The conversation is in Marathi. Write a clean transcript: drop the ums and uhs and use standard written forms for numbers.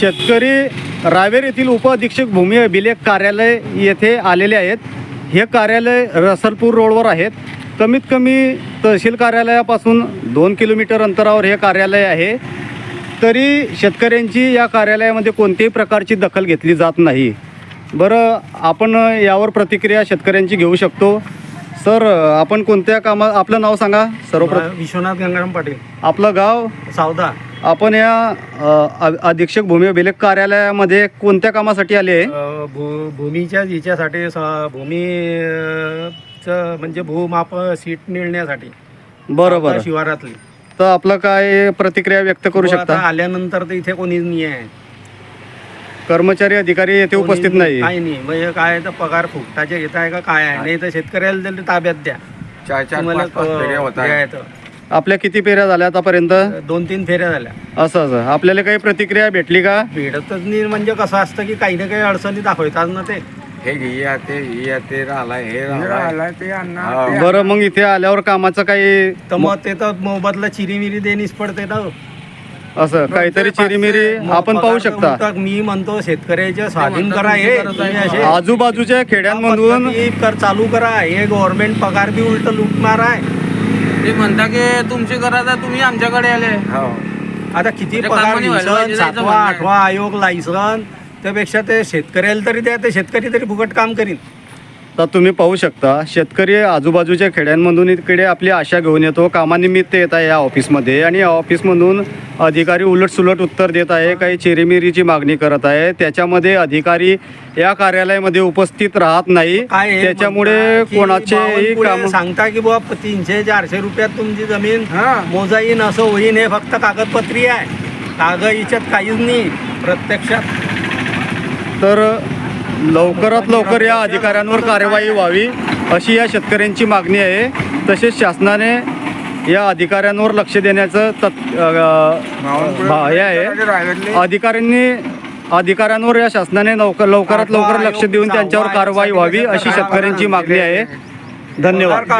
शेतकरी रावेर येथील उपअधीक्षक भूमी अभिलेख कार्यालय येथे आलेले आहेत. हे कार्यालय रसलपूर रोडवर आहेत. कमीत कमी तहसील कार्यालयापासून 2 किलोमीटर अंतरावर हे कार्यालय आहे. तरी शेतकऱ्यांची या कार्यालयामध्ये कोणत्याही प्रकारची दखल घेतली जात नाही. बरं, आपण यावर प्रतिक्रिया शेतकऱ्यांची घेऊ शकतो. सर, आपण कोणत्या आपलं नाव सांगा सर्वप्रथम. विश्वनाथ गंगाराम पाटील, आपलं गाव? सावदा. आपण या अधीक्षक भूमी अभिलेख कार्यालयामध्ये कोणत्या कामासाठी आले आहे? भूमीच्या याच्यासाठी भूमीचं म्हणजे भूमाप सीट मिळण्यासाठी. बरोबर. शिवारातली. तर आपलं काय प्रतिक्रिया व्यक्त करू शकता? आल्यानंतर तर इथे कोणीच नाही आहे. कर्मचारी अधिकारी येथे उपस्थित नाही. काही नाही. म्हणजे काय तर पगार फुकटाचे घेत आहे का काय आहे? नाही तर शेतकऱ्याला तरी ताब्यात द्या. आपल्या किती फेऱ्या झाल्या आतापर्यंत? 2-3 फेऱ्या झाल्या. असं आपल्याला काही प्रतिक्रिया भेटली का? भेटतच नाही. म्हणजे कसं असतं की काही ना काही अडचणी दाखवतात ना ते. हे घे ते राहिलाय हे राहिलाय ते अन्ना. बरं, मग इथे आल्यावर कामाचं काही तर मग ते तर मोबदला चिरीमिरी देणीच पडते ना. असं काहीतरी चिरीमिरी आपण पाहू शकता. मी म्हणतो शेतकऱ्याच्या स्वाधीन करा. हे असे आजूबाजूच्या खेड्यांमधून कर चालू करा. हे गव्हर्नमेंट पगार बी उलट लुटणार आहे. ते म्हणता की तुमची गरज तुम्ही आमच्याकडे आले. आता किती पगार, 7वा 8वा आयोग, लायसन, त्यापेक्षा ते शेतकऱ्याला तरी द्या. ते शेतकरी तरी फुकट काम करीन. तर तुम्ही पाहू शकता, शेतकरी आजूबाजूच्या खेड्यांमधून इकडे आपली आशा घेऊन येतो. कामानिमित्त येत आहे या ऑफिसमध्ये आणि या ऑफिसमधून अधिकारी उलटसुलट उत्तर देत आहे. काही चिरीमिरीची मागणी करत आहे. त्याच्यामध्ये अधिकारी या कार्यालयामध्ये उपस्थित राहत नाही. त्याच्यामुळे कोणाचेही काम सांगता की बाबा 300-400 रुपयात तुमची जमीन मोजा येईन, असं होईन. हे फक्त कागदपत्री आहे. कागद याच्यात काहीच नाही प्रत्यक्षात. तर लवकरात लवकर या अधिकाऱ्यांवर कारवाई व्हावी अशी या शेतकऱ्यांची मागणी आहे. तसेच शासनाने या अधिकाऱ्यांवर लक्ष देण्याचं हे आहे. अधिकाऱ्यांवर या शासनाने लवकरात लवकर लक्ष देऊन त्यांच्यावर कारवाई व्हावी अशी शेतकऱ्यांची मागणी आहे. धन्यवाद.